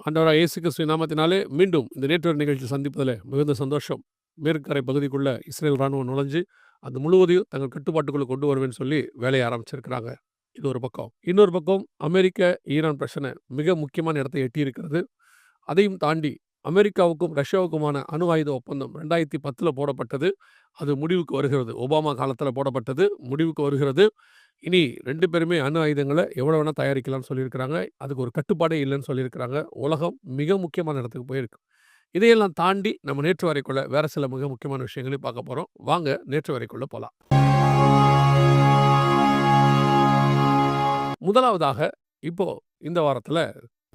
ஆண்டவராகிய இயேசு கிறிஸ்துவின் நாமத்தினாலே மீண்டும் இந்த நேற்று நிகழ்ச்சி சந்திப்பதில் மிகுந்த சந்தோஷம். மேற்கு கரை பகுதிக்குள்ள இஸ்ரேல் ராணுவம் நுழைஞ்சு அது முழுவதையும் தங்கள் கட்டுப்பாட்டுக்குள்ள கொண்டு வருவேன்னு சொல்லி வேலையை ஆரம்பிச்சிருக்கிறாங்க. இது ஒரு பக்கம். இன்னொரு பக்கம் அமெரிக்க ஈரான் பிரச்சனை மிக முக்கியமான இடத்தை எட்டியிருக்கிறது. அதையும் தாண்டி அமெரிக்காவுக்கும் ரஷ்யாவுக்குமான அணு ஆயுத ஒப்பந்தம் 2010 போடப்பட்டது. அது முடிவுக்கு வருகிறது. ஒபாமா காலத்தில் போடப்பட்டது, முடிவுக்கு வருகிறது. இனி 2 பேருமே அணு ஆயுதங்களை எவ்வளோ வேணால் தயாரிக்கலாம்னு சொல்லியிருக்கிறாங்க. அதுக்கு ஒரு கட்டுப்பாடே இல்லைன்னு சொல்லியிருக்கிறாங்க. உலகம் மிக முக்கியமான இடத்துக்கு போயிருக்கு. இதையெல்லாம் தாண்டி நம்ம நேற்று வரைக்குள்ள வேற சில மிக முக்கியமான விஷயங்களையும் பார்க்க போகிறோம். வாங்க நேற்று வரைக்குள்ள போகலாம். முதலாவதாக இப்போ இந்த வாரத்தில்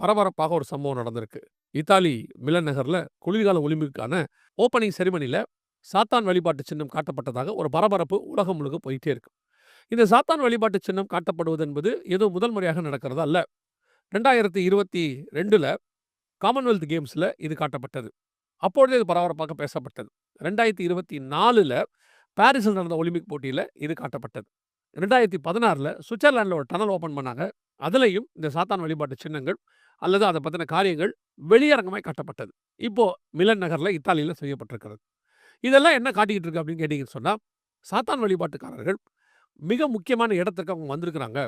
பரபரப்பாக ஒரு சம்பவம் நடந்திருக்கு. இத்தாலி மிலன் நகரில் குளிர்கால ஒலிம்பிக்கான ஓப்பனிங் செரிமனியில் சாத்தான் வழிபாட்டு சின்னம் காட்டப்பட்டதாக ஒரு பரபரப்பு உலகம் முழுக்க போயிட்டே இருக்கு. இந்த சாத்தான் வழிபாட்டு சின்னம் காட்டப்படுவது என்பது ஏதோ முதல் முறையாக நடக்கிறதா அல்ல. 2022 காமன்வெல்த் கேம்ஸில் இது காட்டப்பட்டது. அப்பொழுதே இது பரபரப்பாக பேசப்பட்டது. 2024 பாரிஸில் நடந்த ஒலிம்பிக் போட்டியில் இது காட்டப்பட்டது. 2016 சுவிட்சர்லாண்டில் ஒரு டனல் ஓப்பன் பண்ணாங்க. அதுலேயும் இந்த சாத்தான் வழிபாட்டு சின்னங்கள் அல்லது அதை பற்றின காரியங்கள் வெளியரங்கமாய் காட்டப்பட்டது. இப்போ மிலன் நகரில் இத்தாலியில் செய்யப்பட்டிருக்கிறது. இதெல்லாம் என்ன காட்டிக்கிட்டு இருக்கு அப்படின்னு கேட்டிங்கன்னு சொன்னால், சாத்தான் வழிபாட்டுக்காரர்கள் மிக முக்கியமான இடத்துக்கு அவங்க வந்திருக்கிறாங்க,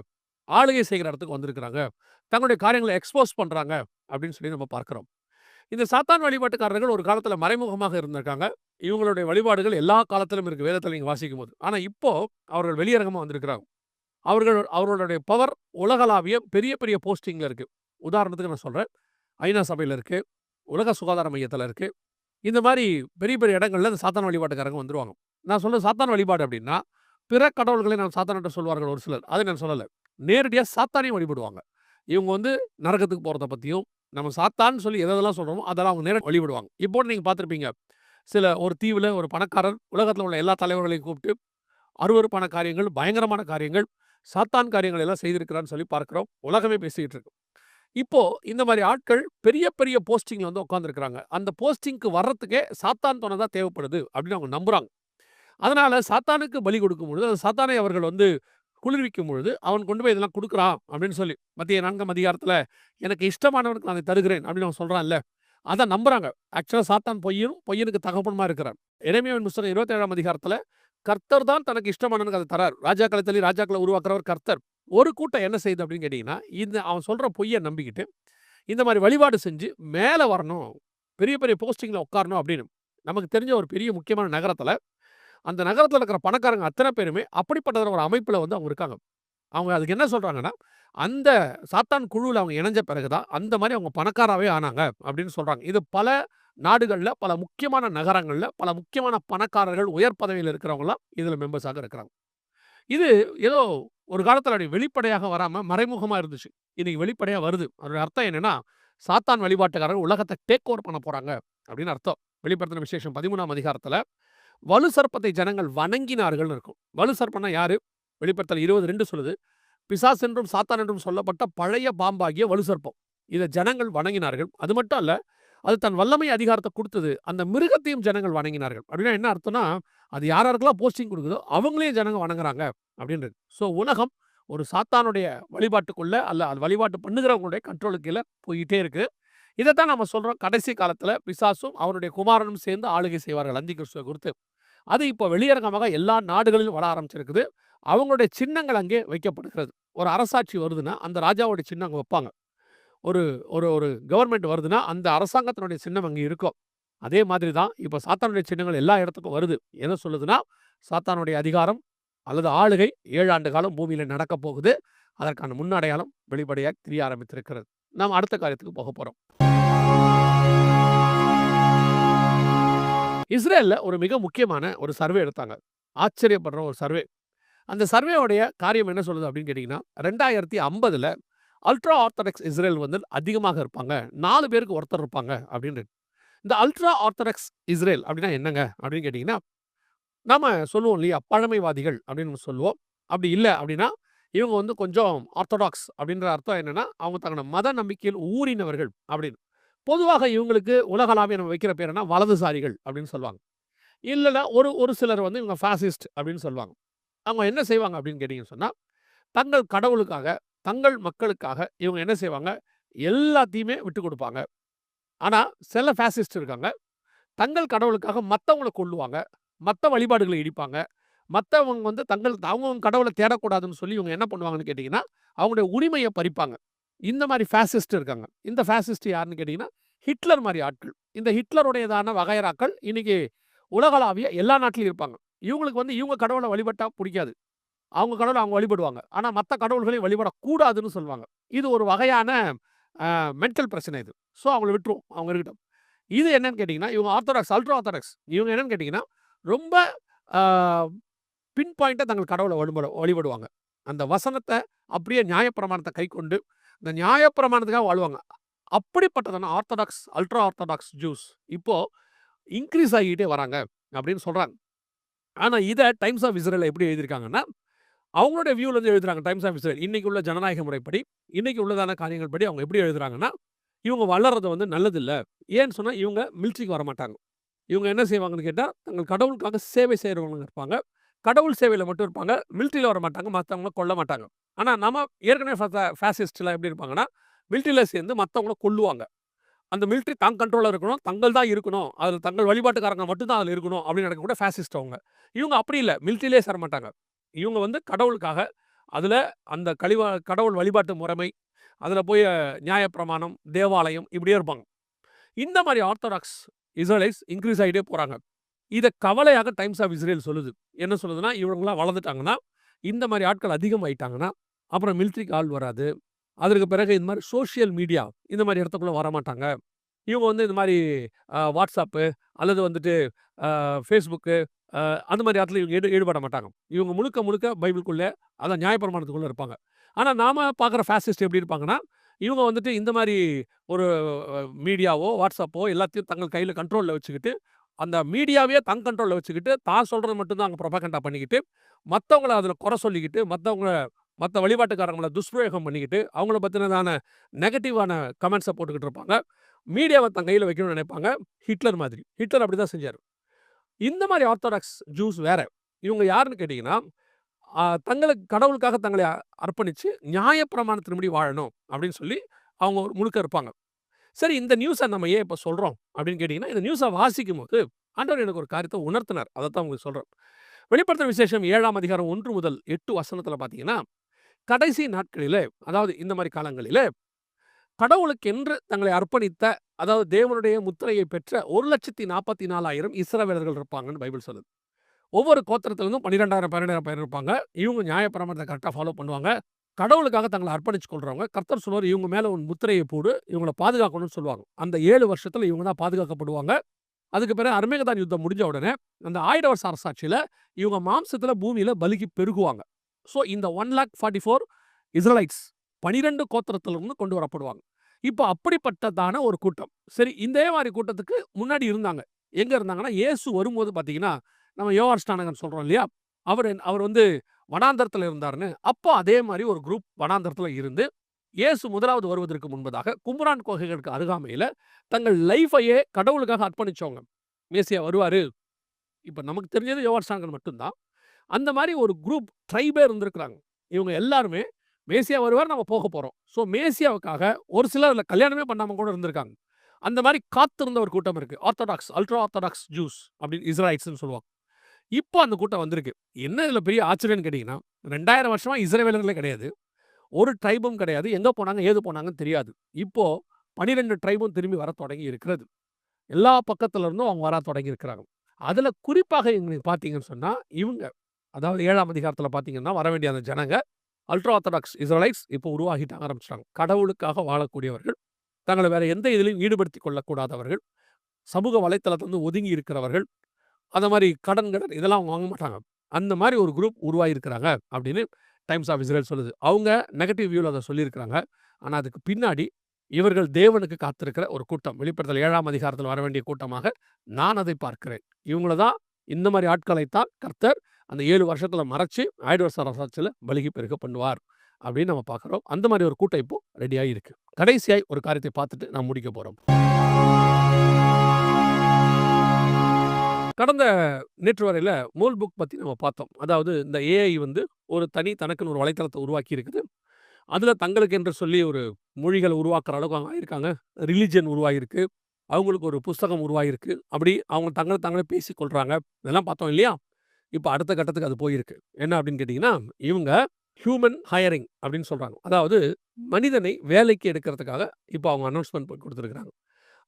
ஆளுகை செய்கிற இடத்துக்கு வந்திருக்கிறாங்க, தங்களுடைய காரியங்களை எக்ஸ்போஸ் பண்ணுறாங்க அப்படின்னு சொல்லி நம்ம பார்க்குறோம். இந்த சாத்தான் வழிபாட்டுக்காரர்கள் ஒரு காலத்தில் மறைமுகமாக இருந்திருக்காங்க. இவங்களுடைய வழிபாடுகள் எல்லா காலத்திலும் இருக்குது, வேதத்தில் நீங்கள் வாசிக்கும் போது. ஆனால் இப்போ அவர்கள் வெளியரங்கமாக வந்திருக்கிறாங்க. அவர்களுடைய பவர் உலகளாவிய பெரிய பெரிய போஸ்டிங்கில் இருக்குது. உதாரணத்துக்கு நான் சொல்கிறேன், ஐநா சபையில் இருக்குது, உலக சுகாதார மையத்தில் இருக்குது. இந்த மாதிரி பெரிய பெரிய இடங்களில் இந்த சாத்தான் வழிபாட்டுக்காரங்க வந்துடுவாங்க. நான் சொல்ல சாத்தான் வழிபாடு அப்படின்னா பிற கடவுள்களை நான் சாத்தான்கிட்ட சொல்வார்கள் ஒரு சிலர். அதை நான் சொல்லலை. நேரடியாக சாத்தானையும் வழிபடுவாங்க. இவங்க நரகத்துக்கு போகிறத பற்றியும் நம்ம சாத்தான்னு சொல்லி எதெல்லாம் சொல்கிறோமோ அதெல்லாம் அவங்க நேரம் வழிபடுவாங்க. இப்போ நீங்கள் பார்த்துருப்பீங்க, ஒரு தீவில் ஒரு பணக்காரர் உலகத்தில் உள்ள எல்லா தலைவர்களையும் கூப்பிட்டு அருவருப்பான காரியங்கள், பயங்கரமான காரியங்கள், சாத்தான் காரியங்கள் எல்லாம் செய்திருக்கிறான்னு சொல்லி பார்க்குறோம். உலகமே பேசிக்கிட்டு இருக்கு. இப்போ இந்த மாதிரி ஆட்கள் பெரிய பெரிய போஸ்டிங்கில் உட்காந்துருக்கிறாங்க. அந்த போஸ்டிங்க்கு வர்றதுக்கே சாத்தான் துணை தான் தேவைப்படுது அப்படின்னு அவங்க நம்புகிறாங்க. அதனால் சாத்தானுக்கு பலி கொடுக்கும் பொழுது, அது சாத்தானை அவர்கள் குளிர்விக்கும் பொழுது அவன் கொண்டு போய் இதெல்லாம் கொடுக்குறான் அப்படின்னு சொல்லி மத்திய 4ஆம் அதிகாரத்தில் எனக்கு இஷ்டமானவனுக்கு நான் அதை தருகிறேன் அப்படின்னு அவன் சொல்கிறான்ல, அதை நம்புறாங்க. ஆக்சுவலாக சாத்தான் பொய்யனுக்கு தகப்பனுமா இருக்கிறான். எரேமியாவின் புத்தகம் 27ஆம் அதிகாரத்தில் கர்த்தர் தான் தனக்கு இஷ்டமானவனுக்கு அதை தரார். ராஜாக்களை தள்ளி ராஜாக்களை உருவாக்குறவர் கர்த்தர். ஒரு கூட்டம் என்ன செய்யுது அப்படின்னு கேட்டிங்கன்னா, அவன் சொல்கிற பொய்யை நம்பிக்கிட்டு இந்த மாதிரி வழிபாடு செஞ்சு மேலே வரணும், பெரிய பெரிய போஸ்டிங்கில் உட்காரணும் அப்படின்னு. நமக்கு தெரிஞ்ச ஒரு பெரிய முக்கியமான நகரத்தில், அந்த நகரத்தில் இருக்கிற பணக்காரங்க அத்தனை பேருமே அப்படிப்பட்ட ஒரு அமைப்பில் அவங்க இருக்காங்க. அவங்க அதுக்கு என்ன சொல்கிறாங்கன்னா, அந்த சாத்தான் குழுவில் அவங்க இணைஞ்ச பிறகுதான் அந்த மாதிரி அவங்க பணக்காராகவே ஆனாங்க அப்படின்னு சொல்கிறாங்க. இது பல நாடுகளில், பல முக்கியமான நகரங்களில், பல முக்கியமான பணக்காரர்கள், உயர் பதவியில் இருக்கிறவங்களாம் இதில் மெம்பர்ஸாக இருக்கிறாங்க. இது ஏதோ ஒரு காலத்தில் அப்படி வெளிப்படையாக வராமல் மறைமுகமாக இருந்துச்சு. இன்னைக்கு வெளிப்படையாக வருது. அதோட அர்த்தம் என்னென்னா, சாத்தான் வழிபாட்டுக்காரர்கள் உலகத்தை டேக் ஓவர் பண்ண போகிறாங்க அப்படின்னு அர்த்தம். வெளிப்படுத்தின விசேஷம் 13ஆம் அதிகாரத்தில் வலு சர்ப்பத்தை ஜனங்கள் வணங்கினார்கள் இருக்கும். வலு சர்ப்பம்னா யாரு? வெளிப்படுத்தல் 20:2 சொல்லுது, பிசாஸ் என்றும் சாத்தான் என்றும் சொல்லப்பட்ட பழைய பாம்பாகிய வலு சர்ப்பம். இதை ஜனங்கள் வணங்கினார்கள். அது மட்டும் அல்ல, அது தன் வல்லமை அதிகாரத்தை கொடுத்தது. அந்த மிருகத்தையும் ஜனங்கள் வணங்கினார்கள். அப்படின்னா என்ன அர்த்தம்னா, அது யாருக்கெல்லாம் போஸ்டிங் கொடுக்குதோ அவங்களையும் ஜனங்க வணங்குறாங்க அப்படின்றது. ஸோ உலகம் ஒரு சாத்தானுடைய வழிபாட்டுக்குள்ள அல்ல, அது வழிபாட்டு பண்ணுகிறவங்களுடைய கண்ட்ரோலுக்கு கீழே போயிட்டே இருக்கு. இதைத்தான் நம்ம சொல்கிறோம், கடைசி காலத்தில் பிசாசும் அவருடைய குமாரனும் சேர்ந்து ஆளுகை செய்வார்கள் அந்தி கிறிஸ்துவை குறித்து. அது இப்போ வெளியரங்கமாக எல்லா நாடுகளிலும் வர ஆரம்பிச்சிருக்குது. அவங்களுடைய சின்னங்கள் அங்கே வைக்கப்படுகிறது. ஒரு அரசாட்சி வருதுன்னா அந்த ராஜாவுடைய சின்னம் அங்கே வைப்பாங்க. ஒரு ஒரு ஒரு கவர்மெண்ட் வருதுன்னா அந்த அரசாங்கத்தினுடைய சின்னம் அங்கே இருக்கும். அதே மாதிரி தான் இப்போ சாத்தானுடைய சின்னங்கள் எல்லா இடத்துக்கும் வருது. என்ன சொல்லுதுன்னா, சாத்தானுடைய அதிகாரம் அல்லது ஆளுகை 7 ஆண்டு காலம் பூமியில் நடக்க போகுது. அதற்கான முன்னடையாளம் வெளிப்படையாக தெரிய ஆரம்பித்திருக்கிறது. நாம் அடுத்த காரியத்துக்கு போக போகிறோம். இஸ்ரேலில் ஒரு மிக முக்கியமான ஒரு சர்வே எடுத்தாங்க. ஆச்சரியப்படுற ஒரு சர்வே. அந்த சர்வேவுடைய காரியம் என்ன சொல்லுது அப்படின்னு கேட்டிங்கன்னா, 2050 அல்ட்ரா ஆர்த்தடாக்ஸ் இஸ்ரேல் அதிகமாக இருப்பாங்க. 4 பேருக்கு ஒருத்தர் இருப்பாங்க அப்படின்னு. இந்த அல்ட்ரா ஆர்த்தடாக்ஸ் இஸ்ரேல் அப்படின்னா என்னங்க அப்படின்னு கேட்டிங்கன்னா, நாம் சொல்லுவோம் இல்லையா, பழமைவாதிகள் அப்படின்னு சொல்லுவோம். அப்படி இல்லை அப்படின்னா இவங்க கொஞ்சம் ஆர்த்தடாக்ஸ் அப்படின்ற அர்த்தம் என்னென்னா, அவங்க தங்களோட மத நம்பிக்கையில் ஊறினவர்கள் அப்படின்னு. பொதுவாக இவங்களுக்கு உலகளாவிய நம்ம வைக்கிற பேர் என்ன, வலதுசாரிகள் அப்படின்னு சொல்லுவாங்க. இல்லைன்னா ஒரு சிலர் இவங்க ஃபாசிஸ்ட் அப்படின்னு சொல்லுவாங்க. அவங்க என்ன செய்வாங்க அப்படின்னு கேட்டிங்கன்னு சொன்னால், தங்கள் கடவுளுக்காக, தங்கள் மக்களுக்காக இவங்க என்ன செய்வாங்க, எல்லாத்தையுமே விட்டுக் குடுப்பாங்க. ஆனா, சில ஃபாசிஸ்ட் இருக்காங்க. தங்கள் கடவுளுக்காக மத்தவங்கள கொல்லுவாங்க. மத்த வழிபாடுகள இடிப்பாங்க. மத்தவங்க வந்து அவங்கவங்க கடவுள தேடக்கூடாதுன்னு சொல்லி இவங்க என்ன பண்ணுவாங்கன்னு கேட்டீங்கன்னா, அவங்களுடைய உரிமைய பறிப்பாங்க. இந்த மாரி ஃபாசிஸ்ட் இருக்காங்க. இந்த ஃபாசிஸ்ட் யாருன்னு கேட்டீங்கன்னா, ஹிட்லர் மாரி ஆட்கள். இந்த ஹிட்லருடையதான வகையறாக்கள் இன்னைக்கு உலகளாவிய எல்லா நாட்டிலும் இருப்பாங்க. இவங்களுக்கு வந்து இவங்க கடவுள வழிபட்டா புடிக்காது. அவங்க கடவுள அவங்க வழிபடுவாங்க. ஆனா மத்த கடவுள்களையும் வழிபடக்கூடாதுன்னு சொல்லுவாங்க. இது ஒரு வகையான மென்டல் பிரச்சனை இது. ஸோ அவங்கள விட்டுருவோம். அவங்க இருக்கட்டும். இது என்னன்னு கேட்டீங்கன்னா, இவங்க ஆர்த்தடாக்ஸ், அல்ட்ரா ஆர்த்தடாக்ஸ். இவங்க என்னன்னு கேட்டீங்கன்னா, ரொம்ப ஆ பின் பாயிண்ட்டா தங்கள் கடவுள வழிபடுவாங்க. அந்த வசனத்த அப்படியே நியாயப்பிரமாணத்த கைக்கொண்டு, இந்த நியாயப்பிரமாணத்துக்காக வாழ்வாங்க. அப்படிப்பட்டதான ஆர்த்தடாக்ஸ், அல்ட்ரா ஆர்த்தடாக்ஸ் ஜூஸ் இப்போ இன்கிரீஸ் ஆகிட்டே வராங்க அப்படின்னு சொல்றாங்க. ஆனா இத டைம்ஸ் ஆஃப் இஸ்ரேல்ல எப்படி எழுதியிருக்காங்கன்னா, அவங்களுடைய வியூல இருந்து எழுதுறாங்க டைம்ஸ் ஆஃப் இஸ்ரேல். இன்னைக்கு உள்ள ஜனநாயக முறைப்படி, இன்னைக்கு உள்ளதான காரியங்கள் படி அவங்க எப்படி எழுதுறாங்கன்னா, இவங்க வளர்றது வந்து நல்லதில்ல. ஏன்னு சொன்னா இவங்க மிலிட்டரிக்கு வரமாட்டாங்க. இவங்க என்ன செய்வாங்கன்னு கேட்டா, தங்கள் கடவுளுக்காக சேவை செய்றவங்களா இருப்பாங்க. கடவுள் சேவையில மட்டும் இருப்பாங்க. மிலிட்டரில வரமாட்டாங்க. மத்தவங்கள கொல்ல மாட்டாங்க. ஆனா நம்ம ஏற்கனவே ஃபாசிஸ்ட்லாம் எப்படி இருப்பாங்கன்னா, மிலிட்டரில சேர்ந்து மத்தவங்கள கொல்லுவாங்க. அந்த மிலிட்டரி தங் கண்ட்ரோல்ல இருக்கணும். தங்கள் தான் இருக்கணும். அதுல தங்கள் வழிபாட்டுக்காரங்க மட்டும் தான் அதுல இருக்கணும் அப்படின்னு நினைக்கக்கூடிய ஃபாசிஸ்ட் அவங்க. இவங்க அப்படி இல்ல. மிலிட்டரியிலே சேரமாட்டாங்க. இவங்க வந்து கடவுளுக்காக அதுல அந்த கடவுள் வழிபாட்டு முறைமை, அதுல போய் நியாயப்பிரமாணம், தேவாலயம் இப்படியே இருப்பாங்க. இந்த மாரி ஆர்த்தடாக்ஸ் இஸ்ரேலைட்ஸ் இன்கிரீஸ் ஆயிட்டே போறாங்க. இத கவலையாக டைம்ஸ் ஆஃப் இஸ்ரேல் சொல்லுது. என்ன சொல்லுதுன்னா, இவங்கலாம் வளர்ந்துட்டாங்கன்னா, இந்த மாரி ஆட்கள் அதிகமாயிட்டாங்கன்னா, அப்புறம் மிலிட்டரிக்கு ஆள் வராது. அதற்கு பிறகு இந்த மாரி சோசியல் மீடியா இந்த மாரி இடத்துக்குள்ள வரமாட்டாங்க. இவங்க வந்து இந்த மாரி WhatsApp அல்லது வந்துட்டு Facebook அந்த மாரி இடத்துல இவங்க ஈடுபட மாட்டாங்க. இவங்க முழுக்க முழுக்க பைபிள்குள்ள அதான் நியாயப்பிரமாணத்துக்குள்ள இருப்பாங்க. ஆனா நாம பார்க்குற ஃபாசிஸ்ட் எப்படி இருப்பாங்கன்னா, இவங்க வந்துட்டு இந்த மாரி ஒரு மீடியாவோ, WhatsAppஓ எல்லாத்தையும் தங்கள் கையில கண்ட்ரோல்ல வச்சுக்கிட்டு, அந்த மீடியாவையே தன் கண்ட்ரோல்ல வச்சுக்கிட்டு, தான் சொல்றது மட்டும் தான் அங்க புரொபகண்டா பண்ணிக்கிட்டு, மத்தவங்கள அதுல குறை சொல்லிக்கிட்டு, மத்த வழிபாட்டுக்காரங்கள துஷ்பிரயோகம் பண்ணிக்கிட்டு, அவங்கள பத்தினதான நெகட்டிவான கமெண்ட்ஸ போட்டுக்கிட்டு இருப்பாங்க. மீடியாவ தன் கையில வைக்கணும்னு நினைப்பாங்க. ஹிட்லர் மாதிரி. ஹிட்லர் அப்படிதான் செஞ்சாரு. இந்த மாரி ஆர்த்தடாக்ஸ் ஜூஸ் வேற. இவங்க யாருன்னு கேட்டீங்கன்னா, தங்களுக்கு கடவுளுக்காக தங்களை அர்ப்பணிச்சு நியாயப்பிரமாணத்தின்படி வாழணும் அப்படின்னு சொல்லி அவங்க ஒரு முழுக்க இருப்பாங்க. சரி இந்த நியூஸ நம்ம ஏன் இப்ப சொல்றோம் அப்படின்னு கேட்டீங்கன்னா, இந்த நியூஸ வாசிக்கும்போது ஆண்டவர் எனக்கு ஒரு காரியத்த உணர்த்தினார். அதத்தான் உங்களுக்கு சொல்றேன். வெளிப்படுத்தின விசேஷம் 7ஆம் அதிகாரம் 1 முதல் 8 வசனத்துல பார்த்தீங்கன்னா, கடைசி நாட்களிலே அதாவது இந்த மாரி காலங்களிலே கடவுளுக்கென்று தங்களை அர்ப்பணித்த அதாவது தேவனுடைய முத்திரையை பெற்ற 1,44,000 இஸ்ரவேலர்கள் இருப்பாங்கன்னு பைபிள் சொல்லுது. ஒவ்வொரு கோத்திரத்திலிருந்தும் 12,000 12,000 பேர் இருப்பாங்க. இவங்க நியாயப்பிரமாணத்த கரெக்ட்டா ஃபாலோ பண்ணுவாங்க. கடவுளுக்காக தங்கள அர்ப்பணிச்சு கொள்றவங்க. கர்த்தர் சொல்லுவாரு, "இவங்க மேல உன் முத்திரைய போடு. இவங்கள பாதுகாக்கணும்னு" சொல்லுவாங்க. அந்த 7 வருஷத்துல இவங்க தான் பாதுகாக்கப்படுவாங்க. அதுக்கு பிறகு அர்மேகதான் யுத்தம் முடிஞ்ச உடனே, அந்த 1000 வருஷ அரசாட்சியில இவங்க மாம்சத்துல பூமியில பலிக்கு பெருகுவாங்க. ஸோ இந்த 1,44,000 இஸ்ரலைட்ஸ் 12 கோத்திரத்திலிருந்து கொண்டு வரப்படுவாங்க. இப்ப அப்படிப்பட்டதான ஒரு கூட்டம். சரி இதே மாரி கூட்டத்துக்கு முன்னாடி இருந்தாங்க. எங்க இருந்தாங்கன்னா, இயேசு வரும்போது பார்த்தீங்கன்னா, நம்ம யோவான் ஸ்நானகன் சொல்றோம் இல்லையா? அவர் வந்து வனாந்தரத்துல இருந்தாருன்னு. அப்போ அதே மாரி ஒரு குரூப் வனாந்தரத்துல இருந்து, இயேசு முதலாவது வருவதற்கு முன்பதாக கும்ரான் குகைகளுக்கு அருகாமையில தங்கள் லைஃபையே கடவுளுக்காக அர்ப்பணிச்சவங்க. மேசியா வருவாரு. இப்ப நமக்கு தெரிஞ்சது யோவான் ஸ்நானகன் மட்டும் தான். அந்த மாரி ஒரு குரூப் ட்ரைபே இருந்திருக்கிறாங்க. இவங்க எல்லாருமே மேசியா வருவார், நம்ம போக போறோம். ஸோ மேசியாவுக்காக ஒரு சிலர் அதுல கல்யாணமே பண்ணாம கூட இருந்திருக்காங்க. அந்த மாரி காத்திருந்த ஒரு கூட்டம் இருக்கு. ஆர்த்தடாக்ஸ், அல்ட்ரா ஆர்த்தடாக்ஸ் ஜூஸ் அப்படின்னு இஸ்ராயலைட்ஸ்ன்னு சொல்லுவாங்க. இப்போ அந்த கூட்டம் வந்திருக்கு. என்ன இதுல பெரிய ஆச்சரியம்னு கேட்டீங்கன்னா, 2000 வருஷமா இஸ்ரவேலர்களே கிடையாது. ஒரு ட்ரைபும் கிடையாது. எங்க போனாங்க, ஏது போனாங்கன்னு தெரியாது. இப்போ 12 ட்ரைபும் திரும்பி வரத் தொடங்கி இருக்கிறது. எல்லா பக்கத்துல இருந்தும் அவங்க வரத் தொடங்கி இருக்கிறாங்க. அதுல குறிப்பாக நீங்க பார்த்தீங்கன்னு சொன்னா, இவங்க அதாவது 7ஆம் அதிகாரத்துல பார்த்தீங்கன்னா, வரவேண்டிய அந்த ஜனங்க அல்ட்ரா ஆர்த்தடாக்ஸ் இஸ்ரலைட்ஸ் இப்போ உருவாகிட்டு ஆரம்பிச்சுட்டாங்க. கடவுளுக்காக வாழக்கூடியவர்கள், தங்கள வேற எந்த இதிலும் ஈடுபடுத்திக் கொள்ளக்கூடாதவர்கள், சமூக வலைத்தளத்திலிருந்து ஒதுங்கி இருக்கிறவர்கள், அந்த மாரி கடன் இதெல்லாம் அவங்க வாங்க மாட்டாங்க. அந்த மாரி ஒரு குரூப் உருவாகியிருக்கிறாங்க அப்படின்னு டைம்ஸ் ஆஃப் இஸ்ரேல் சொல்லுது. அவங்க நெகட்டிவ் வியூல அத சொல்லியிருக்கிறாங்க. ஆனா அதுக்கு பின்னாடி இவர்கள் தேவனுக்கு காத்திருக்கிற ஒரு கூட்டம். வெளிப்படுத்தல் 7ஆம் அதிகாரத்தில் வரவேண்டிய கூட்டமாக நான் அதை பார்க்கிறேன். இவங்கள தான் இந்த மாரி ஆட்களைத்தான் கர்த்தர் அந்த 7 வருஷத்துல மறைச்சு 1000 வருஷ அரசாட்சியில பலுகி பெருக பண்ணுவார் அப்படின்னு நம்ம பார்க்கிறோம். அந்த மாரி ஒரு கூட்டம் இப்போ ரெடியா இருக்கு. கடைசியாய் ஒரு காரியத்தை பார்த்துட்டு நான் முடிக்க போறோம். கடந்த நேற்று வரையில மூல் புக் பத்தி நம்ம பார்த்தோம். அதாவது இந்த ஏஐ வந்து ஒரு தனக்குன்னு ஒரு வலைத்தளத்தை உருவாக்கி இருக்குது. அதில தங்களுக்கு என்று சொல்லி ஒரு மொழிகள உருவாக்குற அளவுக்கு அவங்க ஆயிருக்காங்க. ரிலிஜன் உருவாகியிருக்கு. அவங்களுக்கு ஒரு புஸ்தகம் உருவாகியிருக்கு. அப்படி அவங்க தங்கள தாங்களே பேசிக் கொள்றாங்க. இதெல்லாம் பார்த்தோம் இல்லையா? இப்ப அடுத்த கட்டத்துக்கு அது போயிருக்கு. என்ன அப்படின்னு கேட்டீங்கன்னா, இவங்க ஹியூமன் ஹையரிங் அப்படின்னு சொல்றாங்க. அதாவது மனிதனை வேலைக்கு எடுக்கிறதுக்காக இப்ப அவங்க அனவுன்ஸ்மென்ட் குடுத்திருக்கிறாங்க.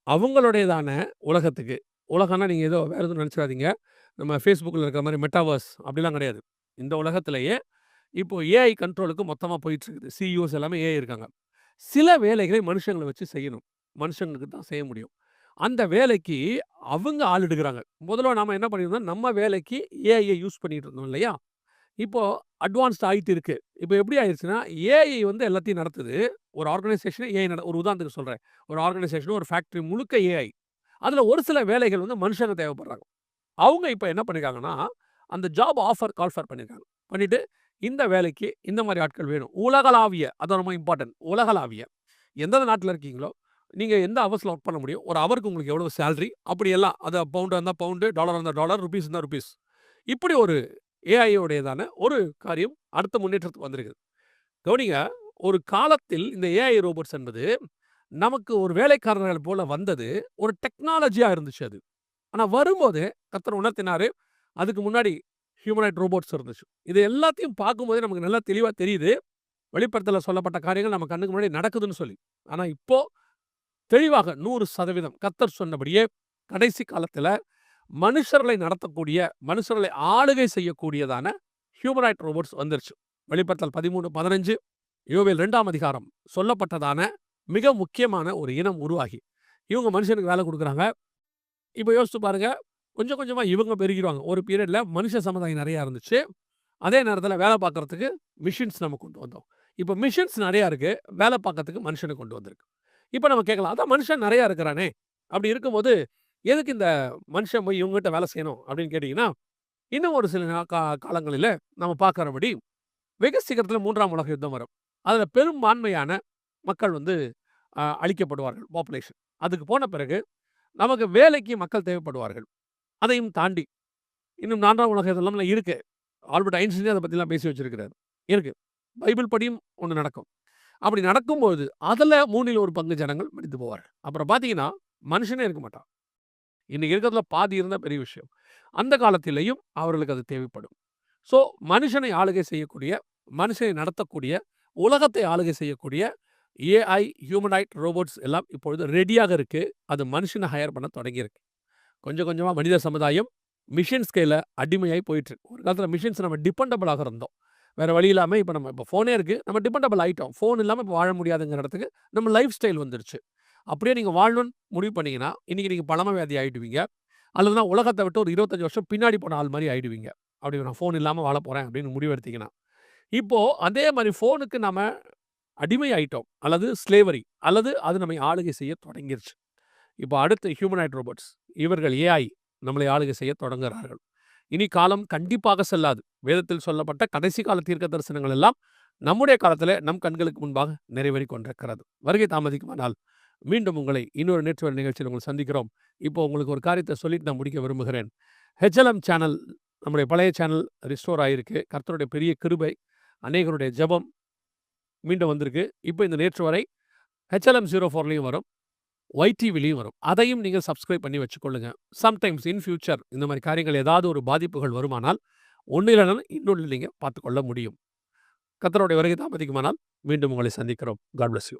அவங்களுடையதான உலகத்துக்கு, உலகம்னா நீங்க ஏதோ வேற எதுவும் நெனச்சிராதீங்க. நம்ம Facebookல இருக்கிற மாரி மெட்டாவர்ஸ் அப்படிலாம் கிடையாது. இந்த உலகத்திலேயே இப்போ ஏஐ கண்ட்ரோலுக்கு மொத்தமா போயிட்டு இருக்குது. சிஇஓஸ் எல்லாமே ஏஐ இருக்காங்க. சில வேலைகளை மனுஷங்கள வச்சு செய்யணும். மனுஷங்களுக்கு தான் செய்ய முடியும். அந்த வேலைக்கு அவங்க ஆள் எடுக்குறாங்க. முதல்ல நாம என்ன பண்ணியிருந்தோம், நம்ம வேலைக்கு ஏஐய யூஸ் பண்ணிட்டு இருந்தோம் இல்லையா? இப்போ அட்வான்ஸ்ட் ஆயிட்டு இருக்கு. இப்போ எப்படி ஆயிருச்சுன்னா, ஏஐ வந்து எல்லாத்தையும் நடத்துது. ஒரு ஆர்கனைசேஷன ஏஐ ஒரு உதாரணத்துக்கு சொல்றேன். ஒரு ஆர்கனைசேஷன், ஒரு ஃபேக்டரி முழுக்க ஏஐ. அதுல ஒரு சில வேலைகள் வந்து மனுஷங்க தேவைப்படுறாங்க. அவங்க இப்ப என்ன பண்ணியிருக்காங்கன்னா, அந்த ஜாப் ஆஃபர் கால் ஃபார் பண்ணியிருக்காங்க. பண்ணிட்டு, இந்த வேலைக்கு இந்த மாரி ஆட்கள் வேணும். உலகளாவிய அதான் ரொம்ப இம்பார்ட்டன்ட். உலகளாவிய. எந்தெந்த நாட்ல இருக்கீங்களோ, நீங்க எந்த ஹவர்ஸ்ல ஒர்க் பண்ண முடியும். ஒரு ஹவருக்கு உங்களுக்கு எவ்வளவு சேலரி அப்படி எல்லாம். அது பவுண்டா இருந்தா பவுண்டு, டாலரா இருந்தா டாலர், ரூப்பீஸ் இருந்தா ரூப்பீஸ். இப்படி ஒரு ஏஐ உடையதான ஒரு காரியம் அடுத்த முன்னேற்றத்துக்கு வந்திருக்கு. கவனிங்க, ஒரு காலத்தில் இந்த ஏஐ ரோபோட்ஸ் என்பது நமக்கு ஒரு வேலைக்காரர்கள் போல வந்தது. ஒரு டெக்னாலஜியா இருந்துச்சு அது. ஆனா வரும்போது கர்த்தர் உணர்த்தினாரு. அதுக்கு முன்னாடி ஹியூமனாய்ட் ரோபோட்ஸ் இருந்துச்சு. இது எல்லாத்தையும் பார்க்கும்போதே நமக்கு நல்லா தெளிவா தெரியுது. வெளிப்படுத்தல்ல சொல்லப்பட்ட காரியங்கள் நம்ம கண்ணுக்கு முன்னாடி நடக்குதுன்னு சொல்லி. ஆனா இப்போ தெளிவாக 100% கர்த்தர் சொன்னபடியே கடைசி காலத்தில மனுஷர்களை நடத்தக்கூடிய, மனுஷர்களை ஆளுகை செய்யக்கூடியதான ஹியூமனாய்ட் ரோபோட்ஸ் வந்துருச்சு. வெளிப்படுத்தல் 13, 15 யோவேல் 2ஆம் அதிகாரம் சொல்லப்பட்டதான மிக முக்கியமான ஒரு இனம் உருவாகி, இவங்க மனுஷனுக்கு வேலை குடுக்குறாங்க. இப்ப யோசிச்சு பாருங்க. கொஞ்சம் கொஞ்சமா இவங்க பெருகிருவாங்க. ஒரு பீரியட்ல மனுஷ சமுதாயம் நெறையா இருந்துச்சு. அதே நேரத்தில வேலை பார்க்கறதுக்கு மிஷின்ஸ் நம்ம கொண்டு வந்தோம். இப்ப மிஷின்ஸ் நெறையா இருக்கு. வேலை பார்க்கறதுக்கு மனுஷன கொண்டு வந்திருக்கு. இப்ப நம்ம கேட்கலாம், அதான் மனுஷன் நெறையா இருக்கிறானே! அப்படி இருக்கும்போது, எதுக்கு இந்த மனுஷன் போய் இவங்ககிட்ட வேலை செய்யணும் அப்படின்னு கேட்டீங்கன்னா, இன்னும் ஒரு சில காலங்களில நம்ம பார்க்கிறபடி, வெகு சீக்கிரத்தில 3ஆம் உலக யுத்தம் வரும். அதில பெரும்பான்மையான மக்கள் வந்து அழிக்கப்படுவார்கள். பாப்புலேஷன். அதுக்கு போன பிறகு நமக்கு வேலைக்கு மக்கள் தேவைப்படுவார்கள். அதையும் தாண்டி இன்னும் 4ஆம் உலக யுத்தம்லாம் இருக்கு. ஆல்பர்ட் ஐன்ஸ்டீனே அத பத்திலாம் பேசி வச்சிருக்கிறாரு. இருக்கு. பைபிள் படியும் ஒண்ணு நடக்கும். அப்படி நடக்கும்போது, அதுல 3ல் 1 பங்கு ஜனங்கள் மரித்து போவார்கள். அப்புறம் பார்த்தீங்கன்னா, மனுஷனே இருக்க மாட்டான். இன்னைக்கு இருக்கிறதுல பாதி இருந்தா பெரிய விஷயம். அந்த காலத்திலேயும் அவர்களுக்கு அது தேவைப்படும். ஸோ, மனுஷனை ஆளுகை செய்யக்கூடிய, மனுஷனை நடத்தக்கூடிய, உலகத்தை ஆளுகை செய்யக்கூடிய ஏஐ, ஹியூமனாய்ட் ரோபோட்ஸ் எல்லாம் இப்பொழுது ரெடியாக இருக்கு. அது மனுஷன ஹையர் பண்ண தொடங்கியிருக்கு. கொஞ்சம் கொஞ்சமா மனித சமுதாயம் மிஷின்ஸ் கையில அடிமையாயி போயிட்டுருக்கு. ஒரு காலத்தில மிஷின்ஸ் நம்ம டிபெண்டபிளாக இருந்தோம். வேற வழி இல்லாம இப்ப ஃபோனே இருக்கு. நம்ம டிபெண்டபிள் ஆயிட்டோம். ஃபோன் இல்லாம இப்ப வாழ முடியாதுங்கிற இடத்துக்கு நம்ம லைஃப் ஸ்டைல் வந்துருச்சு. அப்படியே நீங்க வாழணும்னு முடிவு பண்ணீங்கன்னா, இன்னைக்கு நீங்க பழமவியாதி ஆயிடுவீங்க. அல்லதுனா உலகத்த விட்டு ஒரு 25 வருஷம் பின்னாடி போன ஆள் மாரி ஆயிடுவீங்க. அப்படி நான் ஃபோன் இல்லாம வாழப் போறேன் அப்படின்னு முடிவெடுத்தீங்கன்னா. இப்போ அதே மாரி ஃபோனுக்கு நாம அடிமை ஆயிட்டோம். அல்லது ஸ்லேவரி அல்லது அது நம்மை ஆளுகை செய்ய தொடங்கிருச்சு. இப்போ அடுத்து ஹியூமனாய்ட் ரோபோட்ஸ். இவர்கள் ஏஐ நம்மளை ஆளுகை செய்ய தொடங்குகிறார்கள். இனி காலம் கண்டிப்பாக செல்லாது. வேதத்தில் சொல்லப்பட்ட கடைசி கால தீர்க்க தரிசனங்கள் எல்லாம் நம்முடைய காலத்திலே நம் கண்களுக்கு முன்பாக நிறைவேறிக் கொண்டிருக்கிறது. வருகை தாமதிக்குமானால் மீண்டும் உங்களை இன்னொரு நேர்ச்சுவல் நிகழ்ச்சியில் உங்களை சந்திக்கிறோம். இப்போ உங்களுக்கு ஒரு காரியத்தை சொல்லிட்டு நான் முடிக்க விரும்புகிறேன். ஹெச்எல்எம் சேனல் நம்முடைய பழைய சேனல் ரிஸ்டோர் ஆயிருக்கு. கர்த்தருடைய பெரிய கிருபை, அநேகருடைய ஜெபம் மீண்டும் வந்திருக்கு. இப்போ இந்த நேற்று வரை ஹெச்எல்எம் 04லயும் வரும். YTVலயும் வரும். அதையும் நீங்க சப்ஸ்கிரைப் பண்ணி வச்சுக்கொள்ளுங்க. சம்டைம்ஸ் இன் ஃபியூச்சர் இந்த மாரி காரியங்கள் ஏதாவது ஒரு பாதிப்புகள் வருமானால், ஒண்ணு இல்லன்னா இன்னொன்னு நீங்க பார்த்துக்கொள்ள முடியும். கர்த்தருடைய வருகை தாமதிக்குமானால் மீண்டும் உங்களை சந்திக்கிறோம். God bless you.